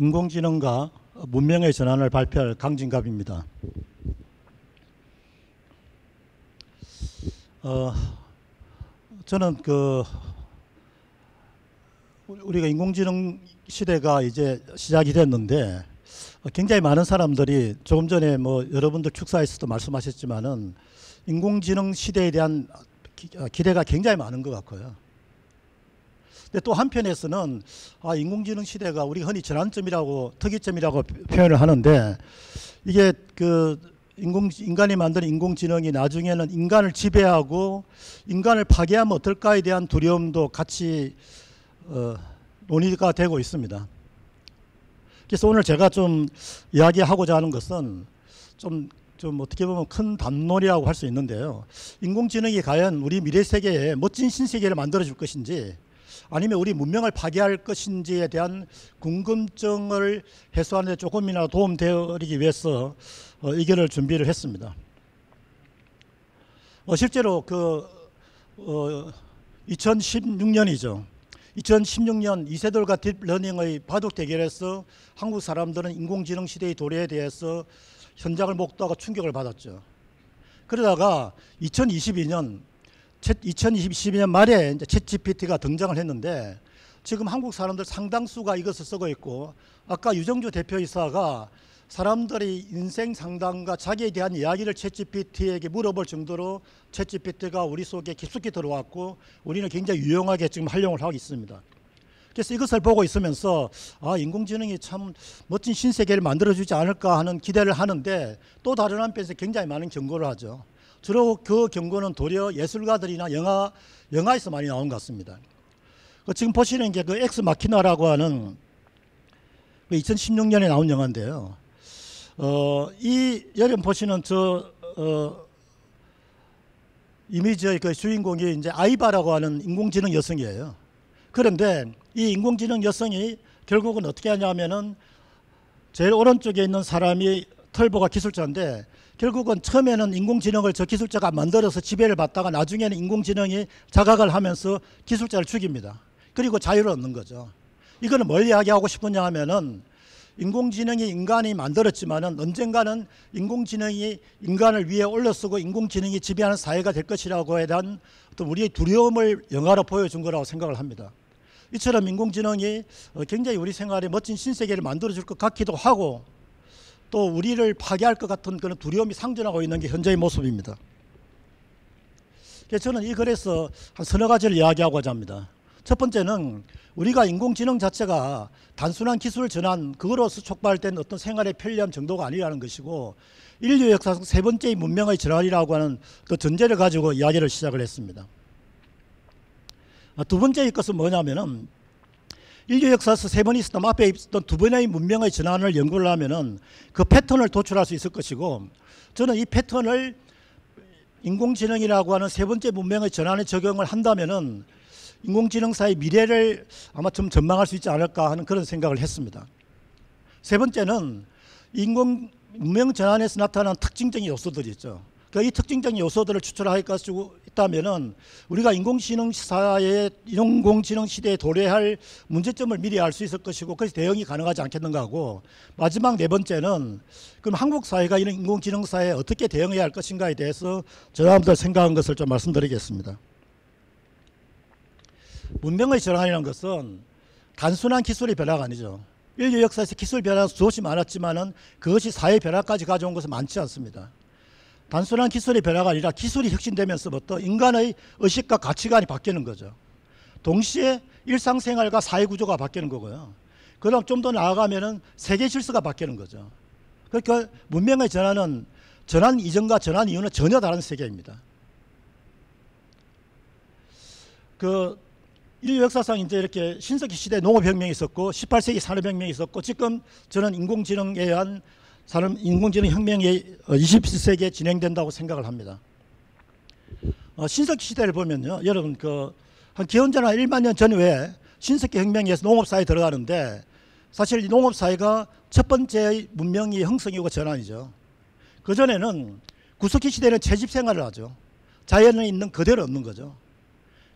인공지능과 문명의 전환을 발표할 강진갑입니다. 저는 우리가 인공지능 시대가 이제 시작이 됐는데 굉장히 많은 사람들이 조금 전에 여러분들 축사에서도 말씀하셨지만은 인공지능 시대에 대한 기대가 굉장히 많은 것 같고요. 근데 또 한편에서는 인공지능 시대가 우리가 흔히 전환점이라고 특이점이라고 표현을 하는데 이게 인간이 만든 인공지능이 나중에는 인간을 지배하고 인간을 파괴하면 어떨까에 대한 두려움도 같이 논의가 되고 있습니다. 그래서 오늘 제가 좀 이야기하고자 하는 것은 좀 어떻게 보면 큰 담론이라고 할 수 있는데요. 인공지능이 과연 우리 미래 세계에 멋진 신세계를 만들어줄 것인지 아니면 우리 문명을 파괴할 것인지에 대한 궁금증을 해소하는 데 조금이나마 도움되기 위해서 의견을 준비를 했습니다. 실제로 2016년이죠. 2016년 이세돌과 딥러닝의 바둑 대결에서 한국 사람들은 인공지능 시대의 도래에 대해서 현장을 목도하고 충격을 받았죠. 그러다가 2022년 말에 이제 챗GPT가 등장을 했는데 지금 한국 사람들 상당수가 이것을 쓰고 있고 아까 유정주 대표이사가 사람들이 인생 상담과 자기에 대한 이야기를 챗GPT에게 물어볼 정도로 챗GPT가 우리 속에 깊숙이 들어왔고 우리는 굉장히 유용하게 지금 활용을 하고 있습니다. 그래서 이것을 보고 있으면서 인공지능이 참 멋진 신세계를 만들어주지 않을까 하는 기대를 하는데 또 다른 한편에서 굉장히 많은 경고를 하죠. 주로 그 경고는 도리어 예술가들이나 영화에서 많이 나온 것 같습니다. 지금 보시는 게 엑스 마키나라고 하는 2016년에 나온 영화인데요. 이 여러분 보시는 이미지의 주인공이 이제 아이바라고 하는 인공지능 여성이에요. 그런데 이 인공지능 여성이 결국은 어떻게 하냐면은 제일 오른쪽에 있는 사람이 털보가 기술자인데 결국은 처음에는 인공지능을 저 기술자가 만들어서 지배를 받다가 나중에는 인공지능이 자각을 하면서 기술자를 죽입니다. 그리고 자유를 얻는 거죠. 이거는 뭘 이야기하고 싶으냐 하면은 인공지능이 인간이 만들었지만은 언젠가는 인공지능이 인간을 위에 올려쓰고 인공지능이 지배하는 사회가 될 것이라고에 대한 어떤 우리의 두려움을 영화로 보여준 거라고 생각을 합니다. 이처럼 인공지능이 굉장히 우리 생활에 멋진 신세계를 만들어줄 것 같기도 하고 또 우리를 파괴할 것 같은 그런 두려움이 상존하고 있는 게 현재의 모습입니다. 그래서 저는 이 글에서 한 서너 가지를 이야기하고자 합니다. 첫 번째는 우리가 인공지능 자체가 단순한 기술 전환 그거로서 촉발된 어떤 생활의 편리함 정도가 아니라는 것이고 인류 역사상 세 번째의 문명의 전환이라고 하는 그 전제를 가지고 이야기를 시작을 했습니다. 두 번째의 것은 뭐냐면은 인류 역사에서 세 번 있었던 앞에 있었던 두 번의 문명의 전환을 연구를 하면은 그 패턴을 도출할 수 있을 것이고 저는 이 패턴을 인공지능이라고 하는 세 번째 문명의 전환에 적용을 한다면은 인공지능사의 미래를 아마 좀 전망할 수 있지 않을까 하는 그런 생각을 했습니다. 세 번째는 문명 전환에서 나타나는 특징적인 요소들이 있죠. 이 특징적인 요소들을 추출할 것이고 있다면은 우리가 인공지능 시대에 도래할 문제점을 미리 알 수 있을 것이고 그래서 대응이 가능하지 않겠는가 하고 마지막 네 번째는 그럼 한국 사회가 이런 인공지능 사회에 어떻게 대응해야 할 것인가에 대해서 저희들 생각한 것을 좀 말씀드리겠습니다. 문명의 전환이라는 것은 단순한 기술의 변화가 아니죠. 인류 역사에서 기술 변화가 수없이 많았지만은 그것이 사회 변화까지 가져온 것은 많지 않습니다. 단순한 기술의 변화가 아니라 기술이 혁신되면서부터 인간의 의식과 가치관이 바뀌는 거죠. 동시에 일상생활과 사회구조가 바뀌는 거고요. 그다음 좀 더 나아가면은 세계 질서가 바뀌는 거죠. 그러니까 문명의 전환은 전환 이전과 전환 이후는 전혀 다른 세계입니다. 인류 역사상 이제 이렇게 신석기 시대 농업혁명이 있었고 18세기 산업혁명이 있었고 지금 저는 인공지능에 의한 인공지능 혁명이 21세기에 진행된다고 생각을 합니다. 신석기 시대를 보면요. 여러분 한 기원전 한 1만 년 전후에 신석기 혁명에 의해서 농업사회에 들어가는데 사실 이 농업사회가 첫 번째 문명이 형성이고 전환이죠. 그전에는 구석기 시대는 채집생활을 하죠. 자연에 있는 그대로 얻는 거죠.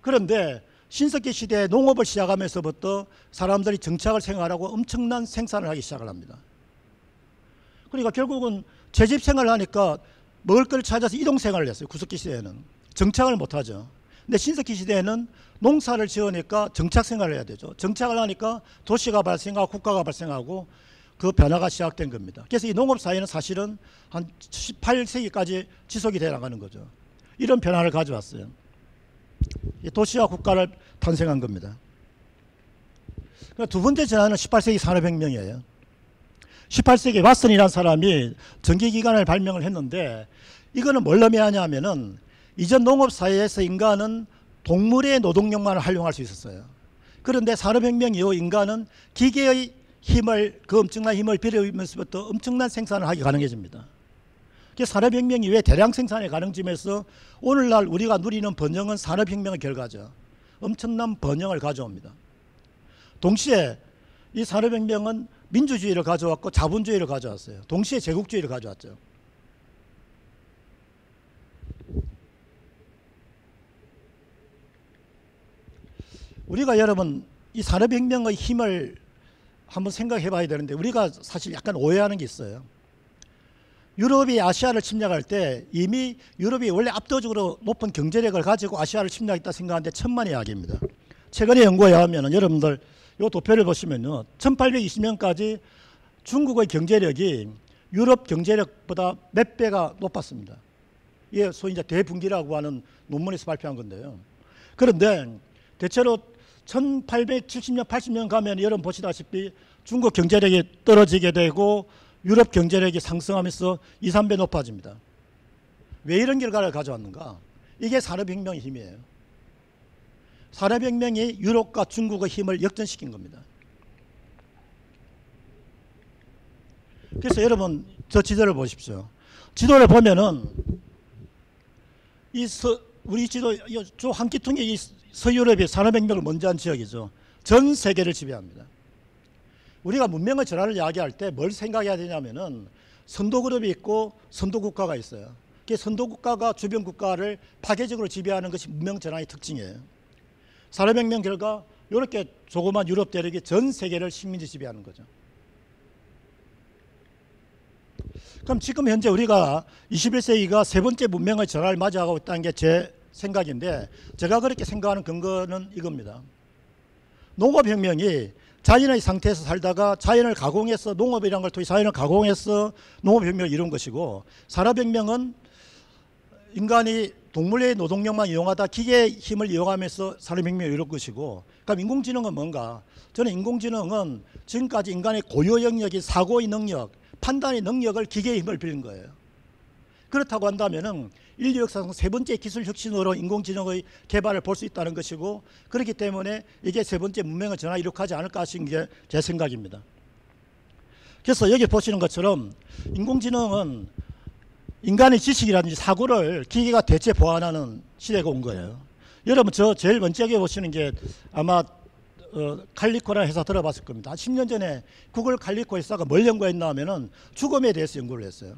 그런데 신석기 시대에 농업을 시작하면서부터 사람들이 정착을 생활하고 엄청난 생산을 하기 시작을 합니다. 그러니까 결국은 채집 생활을 하니까 먹을 걸 찾아서 이동 생활을 했어요. 구석기 시대에는. 정착을 못하죠. 근데 신석기 시대에는 농사를 지으니까 정착 생활을 해야 되죠. 정착을 하니까 도시가 발생하고 국가가 발생하고 그 변화가 시작된 겁니다. 그래서 이 농업 사회는 사실은 한 18세기까지 지속이 되어 나가는 거죠. 이런 변화를 가져왔어요. 도시와 국가를 탄생한 겁니다. 두 번째 전환은 18세기 산업혁명이에요. 18세기 왓슨이라는 사람이 전기기관을 발명을 했는데 이거는 뭘 의미하냐 하면은 이전 농업사회에서 인간은 동물의 노동력만을 활용할 수 있었어요. 그런데 산업혁명 이후 인간은 기계의 힘을, 그 엄청난 힘을 빌어오면서부터 엄청난 생산을 하기 가능해집니다. 산업혁명 이후에 대량 생산이 가능해지면서 오늘날 우리가 누리는 번영은 산업혁명의 결과죠. 엄청난 번영을 가져옵니다. 동시에 이 산업혁명은 민주주의를 가져왔고 자본주의를 가져왔어요. 동시에 제국주의를 가져왔죠. 우리가 여러분 이 산업혁명의 힘을 한번 생각해 봐야 되는데 우리가 사실 약간 오해하는 게 있어요. 유럽이 아시아를 침략할 때 이미 유럽이 원래 압도적으로 높은 경제력을 가지고 아시아를 침략했다 생각하는데 천만의 이야기입니다. 최근에 연구에 의하면 여러분들 이 도표를 보시면요. 1820년까지 중국의 경제력이 유럽 경제력보다 몇 배가 높았습니다. 이게 소위 이제 대분기라고 하는 논문에서 발표한 건데요. 그런데 대체로 1870년, 80년 가면 여러분 보시다시피 중국 경제력이 떨어지게 되고 유럽 경제력이 상승하면서 2, 3배 높아집니다. 왜 이런 결과를 가져왔는가? 이게 산업혁명의 힘이에요. 산업혁명이 유럽과 중국의 힘을 역전시킨 겁니다. 그래서 여러분 저 지도를 보십시오. 지도를 보면은 우리 지도 저 한 끼통이 서유럽이 산업혁명을 먼저 한 지역이죠. 전 세계를 지배합니다. 우리가 문명의 전환을 이야기할 때 뭘 생각해야 되냐면은 선도그룹이 있고 선도국가가 있어요. 선도국가가 주변국가를 파괴적으로 지배하는 것이 문명 전환의 특징이에요. 산업혁명 결과 이렇게 조그만 유럽 대륙이 전 세계를 식민지 지배하는 거죠. 그럼 지금 현재 우리가 21세기가 세 번째 문명의 전환을 맞이하고 있다는 게 제 생각인데 제가 그렇게 생각하는 근거는 이겁니다. 농업혁명이 자연의 상태에서 살다가 자연을 가공해서 농업이라는 걸 통해 자연을 가공해서 농업혁명을 이룬 것이고 산업혁명은 인간이 동물의 노동력만 이용하다 기계의 힘을 이용하면서 산업혁명을 이룰 것이고 그럼 인공지능은 뭔가? 저는 인공지능은 지금까지 인간의 고유 영역인 사고의 능력, 판단의 능력을 기계의 힘을 빌린 거예요. 그렇다고 한다면은 인류 역사상 세 번째 기술 혁신으로 인공지능의 개발을 볼 수 있다는 것이고 그렇기 때문에 이게 세 번째 문명의 전환을 이룩하지 않을까 하신 게 제 생각입니다. 그래서 여기 보시는 것처럼 인공지능은 인간의 지식이라든지 사고를 기계가 대체 보완하는 시대가 온 거예요. 여러분 저 제일 먼저 여기 보시는 게 아마 칼리코라는 회사 들어봤을 겁니다. 한 10년 전에 구글 칼리코 회사가 뭘 연구했나 하면은 죽음에 대해서 연구를 했어요.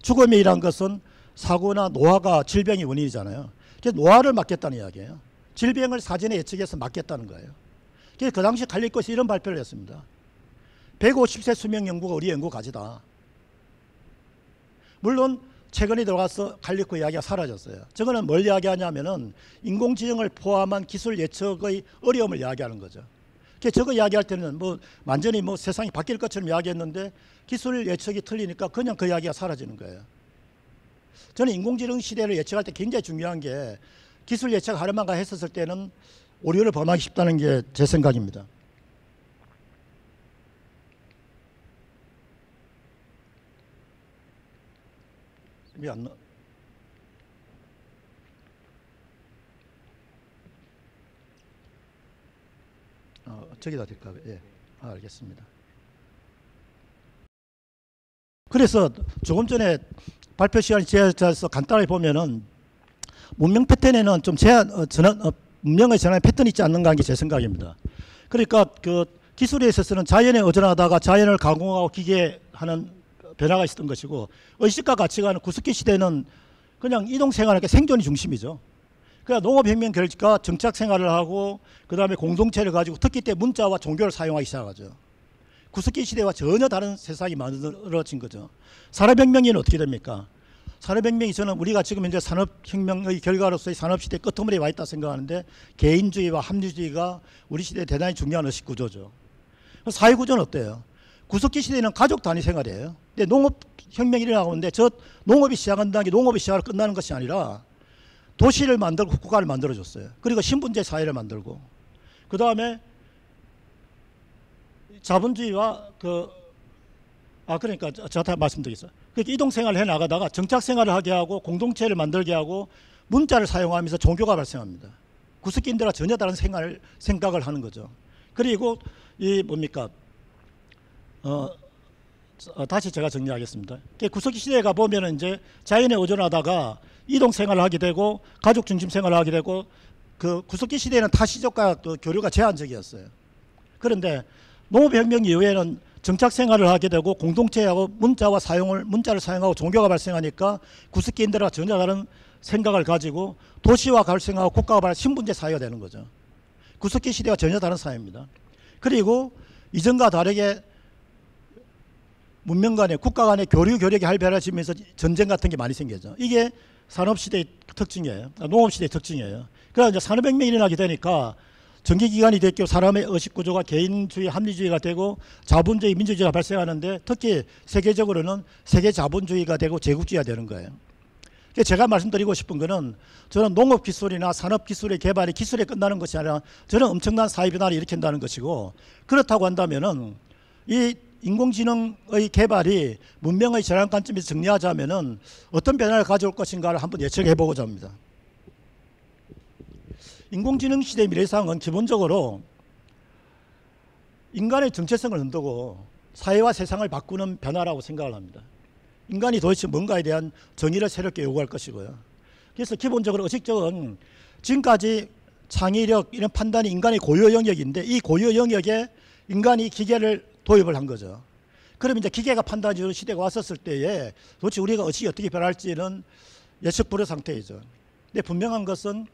죽음이란 것은 사고나 노화가 질병의 원인이잖아요. 그래서 노화를 막겠다는 이야기예요. 질병을 사전에 예측해서 막겠다는 거예요. 그래서 그 당시 칼리코에서 이런 발표를 했습니다. 150세 수명 연구가 우리 연구 가지다. 물론 최근에 들어가서 칼리코 이야기가 사라졌어요. 저거는 뭘 이야기하냐면은 인공지능을 포함한 기술 예측의 어려움을 이야기하는 거죠. 그래서 저거 이야기할 때는 뭐 완전히 뭐 세상이 바뀔 것처럼 이야기했는데 기술 예측이 틀리니까 그냥 그 이야기가 사라지는 거예요. 저는 인공지능 시대를 예측할 때 굉장히 중요한 게 기술 예측 하루만가 했었을 때는 오류를 범하기 쉽다는 게 제 생각입니다. 왜 안 나? 저기다 될까요? 예, 알겠습니다. 그래서 조금 전에 발표 시간이 제한돼서 간단하게 보면은 문명 패턴에는 좀 문명의 전환 패턴이 있지 않는가 하는 게 제 생각입니다. 그러니까 그 기술에 있어서는 자연에 의존하다가 자연을 가공하고 기계하는 변화가 있었던 것이고 의식과 가치관은 구석기 시대는 그냥 이동생활의 생존이 중심이죠. 그러니까 농업혁명 결과 정착 생활을 하고 그다음에 공동체를 가지고 특히 때 문자와 종교를 사용하기 시작하죠. 구석기 시대와 전혀 다른 세상이 만들어진 거죠. 산업혁명에는 어떻게 됩니까? 산업혁명이 저는 우리가 지금 현재 산업혁명의 결과로서의 산업시대 끄트머리에 와 있다 생각하는데 개인주의와 합리주의가 우리 시대에 대단히 중요한 의식구조죠. 사회구조는 어때요? 구석기 시대에는 가족 단위 생활이에요. 근데 농업혁명이 일어나고 있는데 저 농업이 시작한다는 게 농업이 시작으로 끝나는 것이 아니라 도시를 만들고 국가를 만들어줬어요. 그리고 신분제 사회를 만들고 그 다음에 자본주의와 그러니까 제가 말씀드리겠어요. 그렇게 이동생활을 해나가다가 정착생활을 하게 하고 공동체를 만들게 하고 문자를 사용하면서 종교가 발생합니다. 구석기인들과 전혀 다른 생각을 하는 거죠. 그리고 이 뭡니까? 다시 제가 정리하겠습니다. 구석기 시대에 가보면 이제 자연에 의존하다가 이동생활을 하게 되고 가족 중심 생활을 하게 되고 그 구석기 시대에는 타시족과 교류가 제한적이었어요. 그런데 농업혁명 이후에는 정착 생활을 하게 되고 공동체하고 문자를 사용하고 종교가 발생하니까 구석기인들과 전혀 다른 생각을 가지고 도시와 발생하고 국가가 발생 신분제 사회가 되는 거죠. 구석기 시대와 전혀 다른 사회입니다. 그리고 이전과 다르게 문명 간의 국가 간의 교류 교력이 활발해지면서 전쟁 같은 게 많이 생겨죠. 이게 산업시대의 특징이에요. 농업시대의 특징이에요. 그래서 이제 산업혁명이 일어나게 되니까 정기기관이 됐고 사람의 의식구조가 개인주의, 합리주의가 되고 자본주의, 민주주의가 발생하는데 특히 세계적으로는 세계자본주의가 되고 제국주의가 되는 거예요. 제가 말씀드리고 싶은 거는 저는 농업기술이나 산업기술의 개발이 기술에 끝나는 것이 아니라 저는 엄청난 사회변화를 일으킨다는 것이고 그렇다고 한다면은 이 인공지능의 개발이 문명의 전환 관점에서 정리하자면은 어떤 변화를 가져올 것인가를 한번 예측해 보고자 합니다. 인공지능 시대의 미래상은 기본적으로 인간의 정체성을 흔들고 사회와 세상을 바꾸는 변화라고 생각을 합니다. 인간이 도대체 뭔가에 대한 정의를 새롭게 요구할 것이고요. 그래서 기본적으로 의식적은 지금까지 창의력 이런 판단이 인간의 고유 영역인데 이 고유 영역에 인간이 기계를 도입을 한 거죠. 그럼 이제 기계가 판단해주는 시대가 왔었을 때에 도대체 우리가 어떻게 변할지는 예측 불허 상태이죠. 근데 분명한 것은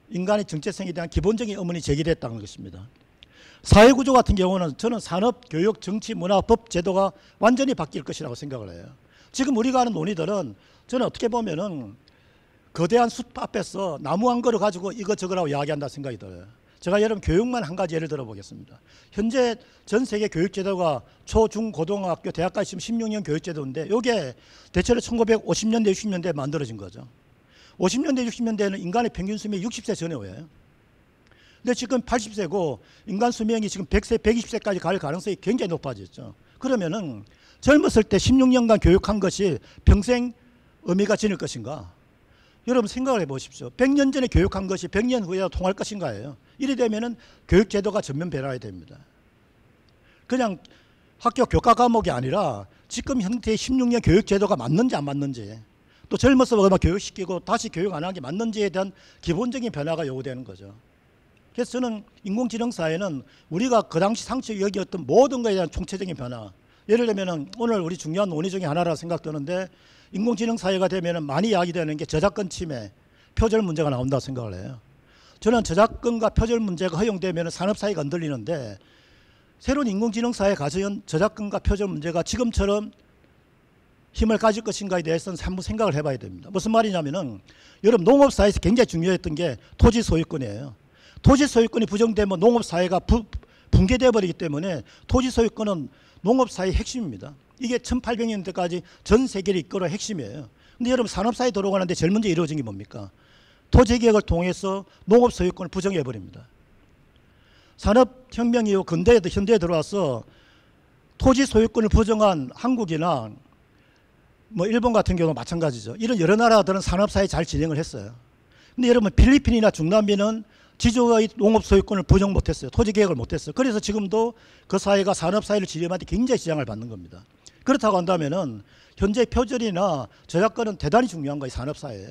인간의 정체성에 대한 기본적인 의문이 제기됐다는 것입니다. 사회구조 같은 경우는 저는 산업, 교육, 정치, 문화, 법, 제도가 완전히 바뀔 것이라고 생각을 해요. 지금 우리가 하는 논의들은 저는 어떻게 보면은 거대한 숲 앞에서 나무 한 그루 가지고 이것저것라고 이야기한다 생각이 들어요. 제가 여러분 교육만 한 가지 예를 들어 보겠습니다. 현재 전 세계 교육제도가 초, 중, 고등학교, 대학까지 지금 16년 교육제도인데 이게 대체로 1950년대, 60년대에 만들어진 거죠. 50년대, 60년대에는 인간의 평균 수명이 60세 전에 오요. 근데 지금 80세고 인간 수명이 지금 100세, 120세까지 갈 가능성이 굉장히 높아졌죠. 그러면은 젊었을 때 16년간 교육한 것이 평생 의미가 지닐 것인가? 여러분 생각을 해보십시오. 100년 전에 교육한 것이 100년 후에 통할 것인가예요. 이래 되면은 교육제도가 전면 변화해야 됩니다. 그냥 학교 교과 과목이 아니라 지금 형태의 16년 교육제도가 맞는지 안 맞는지 또 젊어서 교육시키고 다시 교육 안 하는 게 맞는지에 대한 기본적인 변화가 요구되는 거죠. 그래서 저는 인공지능 사회는 우리가 그 당시 상식 여기었던 모든 것에 대한 총체적인 변화. 예를 들면 오늘 우리 중요한 논의 중에 하나라 생각되는데 인공지능 사회가 되면 많이 이야기되는 게 저작권 침해, 표절 문제가 나온다고 생각을 해요. 저는 저작권과 표절 문제가 허용되면 산업사회가 흔들리는데 새로운 인공지능 사회에 가서는 저작권과 표절 문제가 지금처럼 힘을 가질 것인가에 대해서는 한번 생각을 해봐야 됩니다. 무슨 말이냐면은 여러분 농업사회에서 굉장히 중요했던 게 토지 소유권이에요. 토지 소유권이 부정되면 농업사회가 붕괴되어 버리기 때문에 토지 소유권은 농업사회의 핵심입니다. 이게 1800년대까지 전 세계를 이끌어 핵심이에요. 근데 여러분 산업사회 들어가는데 제일 먼저 이루어진 게 뭡니까? 토지개혁을 통해서 농업 소유권을 부정해 버립니다. 산업혁명 이후 근대에도 현대에 들어와서 토지 소유권을 부정한 한국이나 뭐 일본 같은 경우도 마찬가지죠. 이런 여러 나라들은 산업사회 잘 진행을 했어요. 근데 여러분 필리핀이나 중남미는 지주의 농업 소유권을 부정 못했어요. 토지개혁을 못했어요. 그래서 지금도 그 사회가 산업사회를 지령할 때 굉장히 지장을 받는 겁니다. 그렇다고 한다면은 현재 표절이나 저작권은 대단히 중요한 거예요. 산업사회에.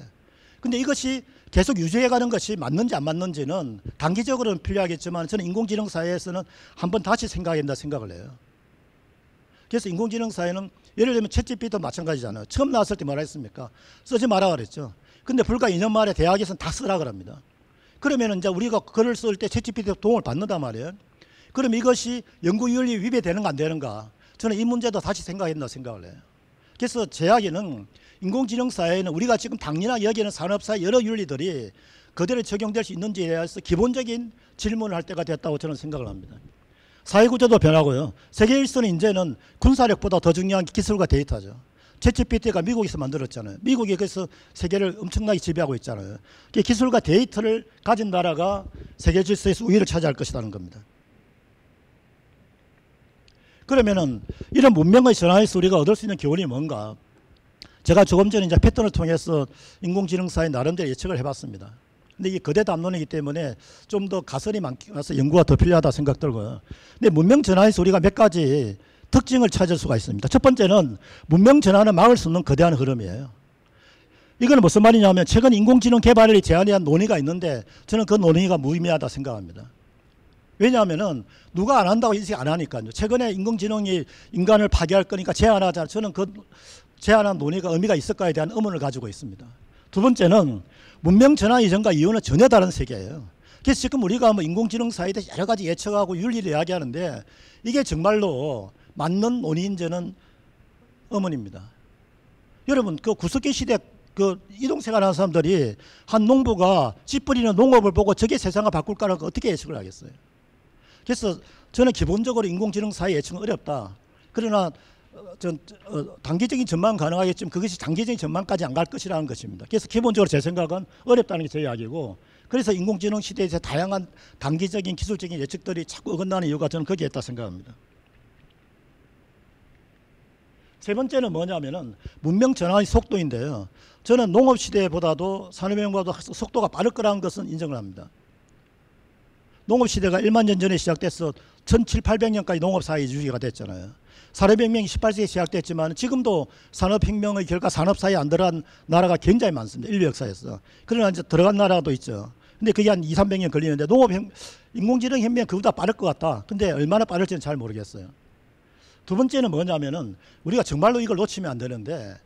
근데 이것이 계속 유지해가는 것이 맞는지 안 맞는지는 단기적으로는 필요하겠지만 저는 인공지능 사회에서는 한번 다시 생각해야 된다 생각을 해요. 그래서 인공지능 사회는 예를 들면 챗GPT도 마찬가지잖아요. 처음 나왔을 때 뭐라 했습니까? 쓰지 마라 그랬죠. 근데 불과 2년 만에 대학에서는 다 쓰라 그럽니다. 그러면 이제 우리가 글을 쓸 때 챗GPT 도움을 받는단 말이에요. 그럼 이것이 연구윤리 위배되는 거 안 되는가? 저는 이 문제도 다시 생각했나 생각을 해요. 그래서 제 이야기는 인공지능 사회에는 우리가 지금 당연하게 여기는 산업사의 여러 윤리들이 그대로 적용될 수 있는지에 대해서 기본적인 질문을 할 때가 됐다고 저는 생각을 합니다. 사회구조도 변하고요. 세계 일선은 이제는 군사력보다 더 중요한 기술과 데이터죠. 챗GPT가 미국에서 만들었잖아요. 미국이 그래서 세계를 엄청나게 지배하고 있잖아요. 기술과 데이터를 가진 나라가 세계 질서에서 우위를 차지할 것이라는 겁니다. 그러면은 이런 문명의 전환에서 우리가 얻을 수 있는 교훈이 뭔가? 제가 조금 전에 이제 패턴을 통해서 인공지능 사회 나름대로 예측을 해봤습니다. 근데 이게 거대 담론이기 때문에 좀 더 가설이 많아서 연구가 더 필요하다 생각 들고요. 근데 문명 전환에서 우리가 몇 가지 특징을 찾을 수가 있습니다. 첫 번째는 문명 전환을 막을 수 없는 거대한 흐름이에요. 이건 무슨 말이냐면 최근 인공지능 개발을 제한에 대한 논의가 있는데 저는 그 논의가 무의미하다 생각합니다. 왜냐하면은 누가 안 한다고 인식 안 하니까요. 최근에 인공지능이 인간을 파괴할 거니까 제한하자. 저는 그 제한한 논의가 의미가 있을까에 대한 의문을 가지고 있습니다. 두 번째는 문명 전환 이전과 이후는 전혀 다른 세계예요. 그래서 지금 우리가 뭐 인공지능 사회에 대해서 여러 가지 예측하고 윤리를 이야기하는데 이게 정말로 맞는 논의인지는 의문입니다. 여러분 그 구석기 시대 그 이동생활하는 사람들이 한 농부가 씨 뿌리는 농업을 보고 저게 세상을 바꿀까라는 거 어떻게 예측을 하겠어요? 그래서 저는 기본적으로 인공지능 사회 예측은 어렵다. 그러나 단기적인 전망은 가능하겠지만 그것이 장기적인 전망까지 안 갈 것이라는 것입니다. 그래서 기본적으로 제 생각은 어렵다는 게 제 이야기고 그래서 인공지능 시대에서 다양한 단기적인 기술적인 예측들이 자꾸 어긋나는 이유가 저는 거기에 있다 생각합니다. 세 번째는 뭐냐면은 문명 전환의 속도인데요. 저는 농업 시대보다도 산업혁명보다 속도가 빠를 거라는 것은 인정을 합니다. 농업 시대가 1만 년 전에 시작돼서 1700~1800년까지 농업 사회 유지가 됐잖아요. 산업혁명이 18세기에 시작됐지만 지금도 산업혁명의 결과 산업사회에 안 들어간 나라가 굉장히 많습니다. 인류 역사에서. 그러나 이제 들어간 나라도 있죠. 근데 그게 한 200~300년 걸리는데 인공지능 혁명이 그보다 빠를 것 같다. 근데 얼마나 빠를지는 잘 모르겠어요. 두 번째는 뭐냐면은 우리가 정말로 이걸 놓치면 안 되는데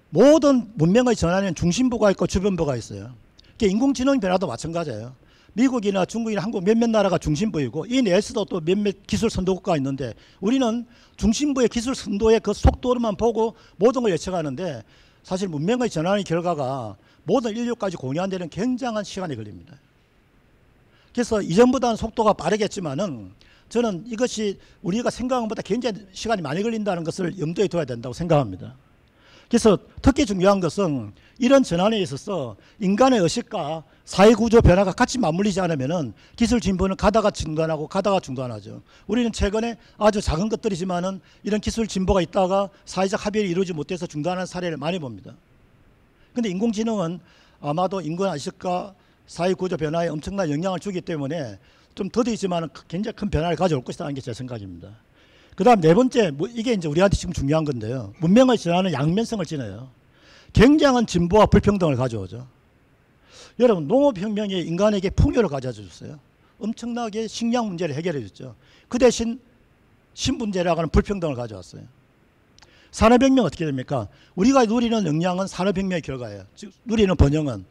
모든 문명의 전환에는 중심부가 있고 주변부가 있어요. 인공지능 변화도 마찬가지예요. 미국이나 중국이나 한국 몇몇 나라가 중심부이고 이 내에서도 또 몇몇 기술 선도국가가 있는데 우리는 중심부의 기술 선도의 그 속도로만 보고 모든 걸 예측하는데 사실 문명의 전환의 결과가 모든 인류까지 공유한 데는 굉장한 시간이 걸립니다. 그래서 이전보다는 속도가 빠르겠지만은 저는 이것이 우리가 생각한 것보다 굉장히 시간이 많이 걸린다는 것을 염두에 둬야 된다고 생각합니다. 그래서 특히 중요한 것은 이런 전환에 있어서 인간의 의식과 사회구조 변화가 같이 맞물리지 않으면 기술 진보는 가다가 중단하고 가다가 중단하죠. 우리는 최근에 아주 작은 것들이지만은 이런 기술 진보가 있다가 사회적 합의를 이루지 못해서 중단한 사례를 많이 봅니다. 그런데 인공지능은 아마도 인간 의식과 사회구조 변화에 엄청난 영향을 주기 때문에 좀 더디지만 굉장히 큰 변화를 가져올 것이라는 게 제 생각입니다. 그 다음 네 번째, 이게 이제 우리한테 지금 중요한 건데요. 문명의 전환은 양면성을 지녀요. 굉장한 진보와 불평등을 가져오죠. 여러분, 농업혁명이 인간에게 풍요를 가져줬어요. 엄청나게 식량 문제를 해결해 줬죠. 그 대신 신분제라고 하는 불평등을 가져왔어요. 산업혁명 어떻게 됩니까? 우리가 누리는 역량은 산업혁명의 결과예요. 즉, 누리는 번영은.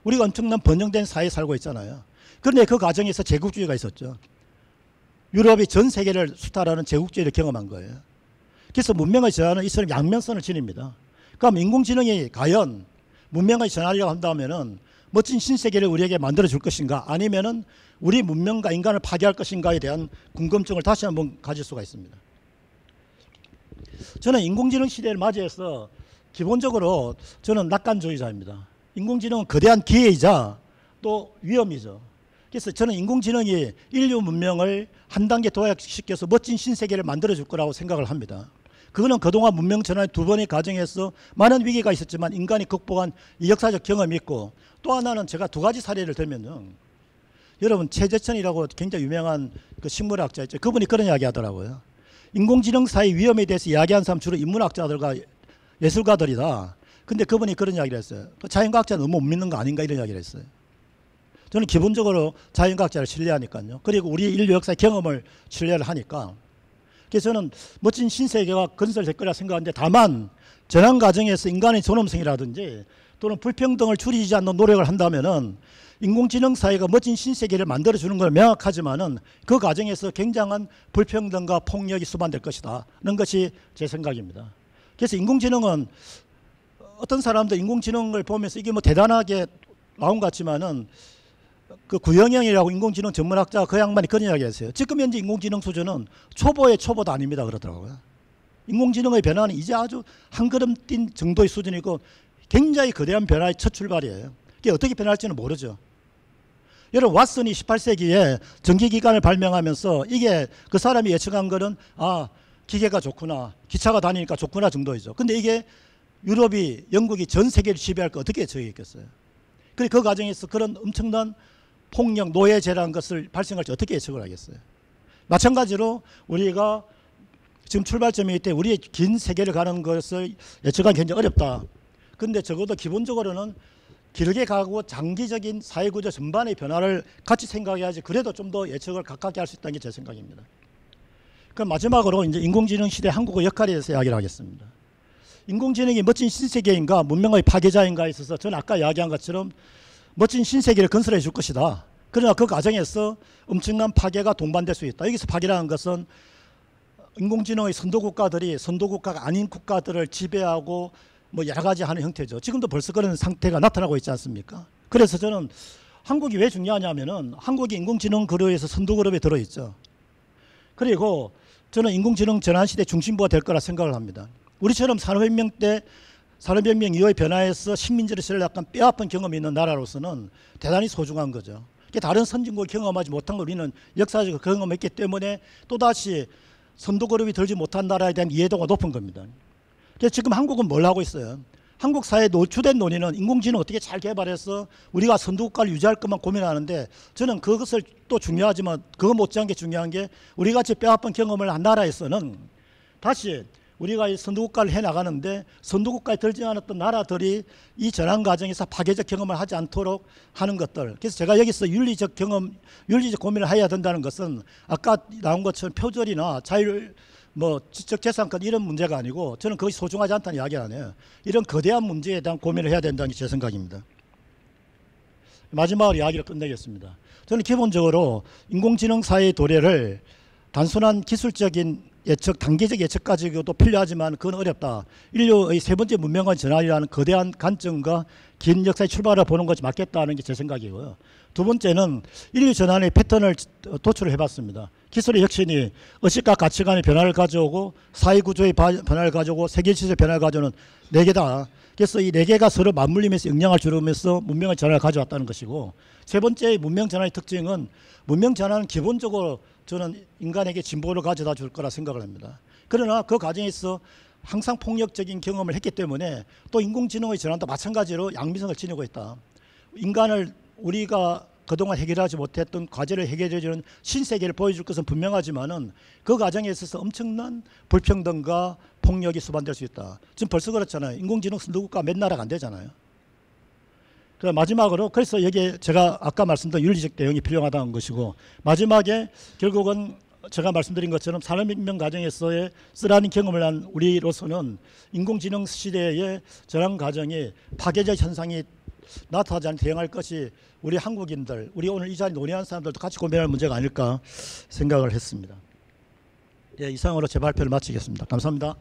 우리가 엄청난 번영된 사회에 살고 있잖아요. 그런데 그 과정에서 제국주의가 있었죠. 유럽이 전 세계를 수탈하는 제국주의를 경험한 거예요. 그래서 문명의 전환은 이처럼 양면선을 지닙니다. 그럼 인공지능이 과연 문명의 전환이라고 한다면은 멋진 신세계를 우리에게 만들어 줄 것인가 아니면은 우리 문명과 인간을 파괴할 것인가에 대한 궁금증을 다시 한번 가질 수가 있습니다. 저는 인공지능 시대를 맞이해서 기본적으로 저는 낙관주의자입니다. 인공지능은 거대한 기회이자 또 위험이죠. 그래서 저는 인공지능이 인류 문명을 한 단계 도약시켜서 멋진 신세계를 만들어 줄 거라고 생각을 합니다. 그거는 그동안 문명 전환의 두 번의 과정에서 많은 위기가 있었지만 인간이 극복한 이 역사적 경험이 있고 또 하나는 제가 두 가지 사례를 들면요. 여러분 최재천이라고 굉장히 유명한 그 식물학자 있죠. 그분이 그런 이야기 하더라고요. 인공지능 사회 위험에 대해서 이야기한 사람 주로 인문학자들과 예술가들이다. 근데 그분이 그런 이야기를 했어요. 자연과학자 너무 못 믿는 거 아닌가 이런 이야기를 했어요. 저는 기본적으로 자연과학자를 신뢰하니까요. 그리고 우리 인류 역사의 경험을 신뢰를 하니까. 그래서 저는 멋진 신세계가 건설될 거라 생각하는데 다만 전환 과정에서 인간의 존엄성이라든지 또는 불평등을 줄이지 않는 노력을 한다면은 인공지능 사회가 멋진 신세계를 만들어주는 건 명확하지만은 그 과정에서 굉장한 불평등과 폭력이 수반될 것이다는 것이 제 생각입니다. 그래서 인공지능은 어떤 사람도 인공지능을 보면서 이게 뭐 대단하게 나온 것 같지만은 그 구영영이라고 인공지능 전문학자가 그 양반이 그런 이야기 했어요. 지금 현재 인공지능 수준은 초보의 초보도 아닙니다. 그러더라고요. 인공지능의 변화는 이제 아주 한 걸음 뛴 정도의 수준이고 굉장히 거대한 변화의 첫 출발이에요. 이게 어떻게 변할지는 모르죠. 여러분 왓슨이 18세기에 전기기관을 발명하면서 이게 그 사람이 예측한 거는 아 기계가 좋구나 기차가 다니니까 좋구나 정도이죠. 근데 이게 유럽이 영국이 전 세계를 지배할 거 어떻게 예측했겠어요. 그래 그 과정에서 그런 엄청난 폭력 노예제라는 것을 발생할지 어떻게 예측을 하겠어요. 마찬가지로 우리가 지금 출발점이기 때문에 우리의 긴 세계를 가는 것을 예측하기 굉장히 어렵다. 근데 적어도 기본적으로는 길게 가고 장기적인 사회구조 전반의 변화를 같이 생각해야지 그래도 좀 더 예측을 가깝게 할 수 있다는 게 제 생각입니다. 그럼 마지막으로 이제 인공지능 시대 한국의 역할에 대해서 이야기를 하겠습니다. 인공지능이 멋진 신세계인가 문명의 파괴자인가에 있어서 저는 아까 이야기한 것처럼 멋진 신세계를 건설해 줄 것이다. 그러나 그 과정에서 엄청난 파괴가 동반될 수 있다. 여기서 파괴라는 것은 인공지능의 선도국가들이 선도국가가 아닌 국가들을 지배하고 뭐 여러 가지 하는 형태죠. 지금도 벌써 그런 상태가 나타나고 있지 않습니까? 그래서 저는 한국이 왜 중요하냐면은 한국이 인공지능 그룹에서 선도그룹에 들어있죠. 그리고 저는 인공지능 전환시대 중심부가 될 거라 생각을 합니다. 우리처럼 산업혁명 때 산업혁명 이후의 변화에서 식민지를 약간 뼈아픈 경험이 있는 나라로서는 대단히 소중한 거죠. 다른 선진국을 경험하지 못한 걸 우리는 역사적으로 경험했기 때문에 또다시 선도그룹이 들지 못한 나라에 대한 이해도가 높은 겁니다. 그래서 지금 한국은 뭘 하고 있어요? 한국 사회에 주된 논의는 인공지능 어떻게 잘 개발해서 우리가 선도국가를 유지할 것만 고민하는데 저는 그것을 또 중요하지만 그거 못지않게 중요한 게 우리 같이 뼈아픈 경험을 한 나라에서는 다시 우리가 이 선도국가를 해나가는데 선도국가에 들지 않았던 나라들이 이 전환 과정에서 파괴적 경험을 하지 않도록 하는 것들. 그래서 제가 여기서 윤리적 경험, 윤리적 고민을 해야 된다는 것은 아까 나온 것처럼 표절이나 자율 뭐 지적재산권 이런 문제가 아니고 저는 그것이 소중하지 않다는 이야기 안 해요. 이런 거대한 문제에 대한 고민을 해야 된다는 게 제 생각입니다. 마지막으로 이야기를 끝내겠습니다. 저는 기본적으로 인공지능 사회의 도래를 단순한 기술적인 예측, 단기적 예측 가지고도 필요하지만 그건 어렵다. 인류의 세 번째 문명의 전환이라는 거대한 관점과 긴 역사의 출발을 보는 것이 맞겠다는 게 제 생각이고요. 두 번째는 인류 전환의 패턴을 도출을 해봤습니다. 기술의 혁신이 의식과 가치관의 변화를 가져오고 사회구조의 변화를 가져오고 세계질서의 변화를 가져오는 네 개다. 그래서 이 네 개가 서로 맞물리면서 영향을 주면서 문명의 전환을 가져왔다는 것이고 세 번째 문명 전환의 특징은 문명 전환은 기본적으로 저는 인간에게 진보를 가져다 줄 거라 생각을 합니다. 그러나 그 과정에서 항상 폭력적인 경험을 했기 때문에 또 인공지능의 전환도 마찬가지로 양면성을 지니고 있다. 인간을 우리가 그동안 해결하지 못했던 과제를 해결해주는 신세계를 보여줄 것은 분명하지만은 그 과정에 있어서 엄청난 불평등과 폭력이 수반될 수 있다. 지금 벌써 그렇잖아요. 인공지능 선도국가 몇 나라가 안 되잖아요. 마지막으로 그래서 여기에 제가 아까 말씀드린 윤리적 대응이 필요하다는 것이고 마지막에 결국은 제가 말씀드린 것처럼 산업혁명 과정에서의 쓰라린 경험을 한 우리로서는 인공지능 시대의 전환 과정이 파괴적 현상이 나타나지 않게 대응할 것이 우리 한국인들, 우리 오늘 이 자리 논의하는 사람들도 같이 고민할 문제가 아닐까 생각을 했습니다. 예, 이상으로 제 발표를 마치겠습니다. 감사합니다.